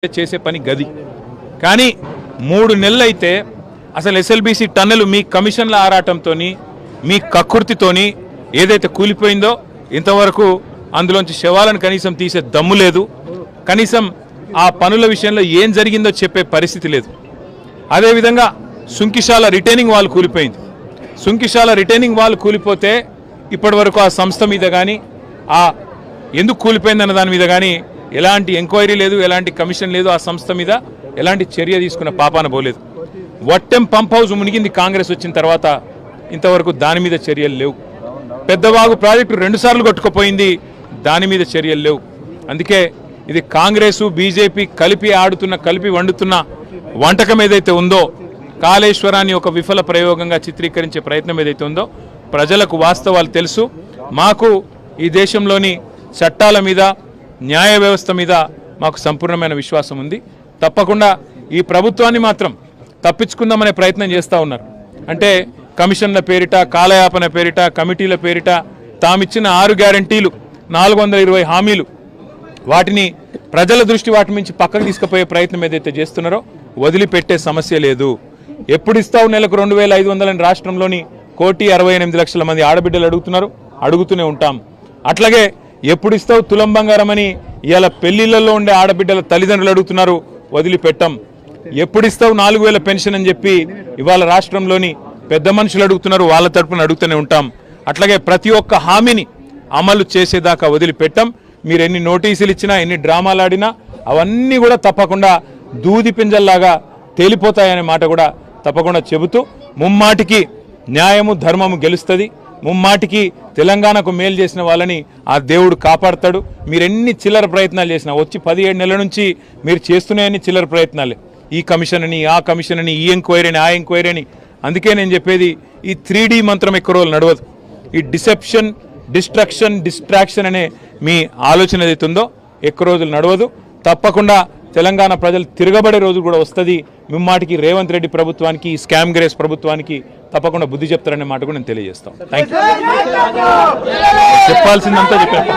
చేసే పని గది కానీ 3 నెలలు అయితే అసలు ఎస్ఎల్బీసీ టన్నెల్ మీ కమిషన్ల ఆరాటంతోని మీ కక్కుర్తితోని ఏదైతే కూలిపోయిందో ఇంతవరకు అందులోంచి శవాలను కనీసం తీసే దమ్ము లేదు. కనీసం ఆ పనుల విషయంలో ఏం జరిగిందో చెప్పే పరిస్థితి లేదు. అదేవిధంగా సుంకిశాల రిటైనింగ్ వాల్ కూలిపోయింది. సుంకిశాల రిటైనింగ్ వాల్ కూలిపోతే ఇప్పటివరకు ఆ సంస్థ మీద కానీ ఆ ఎందుకు కూలిపోయిందన్న దాని మీద కానీ ఎలాంటి ఎంక్వైరీ లేదు, ఎలాంటి కమిషన్ లేదు. ఆ సంస్థ మీద ఎలాంటి చర్య తీసుకున్న పాపాన పోలేదు. వట్టెం పంప్ హౌస్ మునిగింది కాంగ్రెస్ వచ్చిన తర్వాత, ఇంతవరకు దాని మీద చర్యలు లేవు. పెద్దవాగు ప్రాజెక్టు 2 సార్లు కొట్టుకుపోయింది, దాని మీద చర్యలు లేవు. అందుకే ఇది కాంగ్రెసు బీజేపీ కలిపి వండుతున్న వంటకం ఏదైతే ఉందో, కాళేశ్వరాన్ని ఒక విఫల ప్రయోగంగా చిత్రీకరించే ప్రయత్నం ఏదైతే ఉందో, ప్రజలకు వాస్తవాలు తెలుసు. మాకు ఈ దేశంలోని చట్టాల మీద న్యాయ వ్యవస్థ మీద మాకు సంపూర్ణమైన విశ్వాసం ఉంది. తప్పకుండా ఈ ప్రభుత్వాన్ని మాత్రం తప్పించుకుందామనే ప్రయత్నం చేస్తూ ఉన్నారు. అంటే కమిషన్ల పేరిట, కాలయాపన పేరిట, కమిటీల పేరిట తామిచ్చిన 6 గ్యారంటీలు, 420 హామీలు, వాటిని ప్రజల దృష్టి వాటి నుంచి పక్కకు తీసుకుపోయే ప్రయత్నం ఏదైతే చేస్తున్నారో వదిలిపెట్టే సమస్య లేదు. ఎప్పుడు ఇస్తావు నెలకు 2500 అని రాష్ట్రంలోని 1,68,00,000 మంది ఆడబిడ్డలు అడుగుతూనే ఉంటాం. అట్లాగే ఎప్పుడు ఇస్తావు తులం బంగారం అని ఇవాళ పెళ్లిళ్లలో ఉండే ఆడబిడ్డల తల్లిదండ్రులు అడుగుతున్నారు, వదిలిపెట్టం. ఎప్పుడు ఇస్తావు 4,000 పెన్షన్ అని చెప్పి ఇవాళ రాష్ట్రంలోని పెద్ద మనుషులు అడుగుతున్నారు, వాళ్ళ తరపున అడుగుతూనే ఉంటాం. అట్లాగే ప్రతి ఒక్క హామీని అమలు చేసేదాకా వదిలిపెట్టం. మీరు ఎన్ని నోటీసులు ఇచ్చినా, ఎన్ని డ్రామాలు ఆడినా అవన్నీ కూడా తప్పకుండా దూది పింజల్లాగా తేలిపోతాయనే మాట కూడా తప్పకుండా చెబుతూ, ముమ్మాటికి న్యాయము ధర్మము గెలుస్తుంది. ముమ్మాటికి తెలంగాణకు మేలు చేసిన వాళ్ళని ఆ దేవుడు కాపాడతాడు. మీరు ఎన్ని చిల్లర ప్రయత్నాలు చేసినా, వచ్చి 17 నెలల నుంచి మీరు చేస్తున్నాయని చిల్లర ప్రయత్నాలే. ఈ కమిషన్ అని, ఆ కమిషన్ అని, ఈ ఎంక్వైరీ అని, ఆ ఎంక్వైరీ అని. అందుకే నేను చెప్పేది, ఈ 3D మంత్రం ఎక్కువ రోజులు నడవదు. ఈ డిసెప్షన్, డిస్ట్రాక్షన్ అనే మీ ఆలోచన ఏదైతుందో ఎక్కువ రోజులు నడవదు. తప్పకుండా తెలంగాణ ప్రజలు తిరగబడే రోజు కూడా వస్తుంది. మిమ్మాటికి రేవంత్ రెడ్డి ప్రభుత్వానికి, ఈ స్కామ్ గ్రేస్ ప్రభుత్వానికి తప్పకుండా బుద్ధి చెప్తారనే మాట కూడా నేను తెలియజేస్తాం. Thank you. చెప్పాల్సిందంతా చెప్పాను.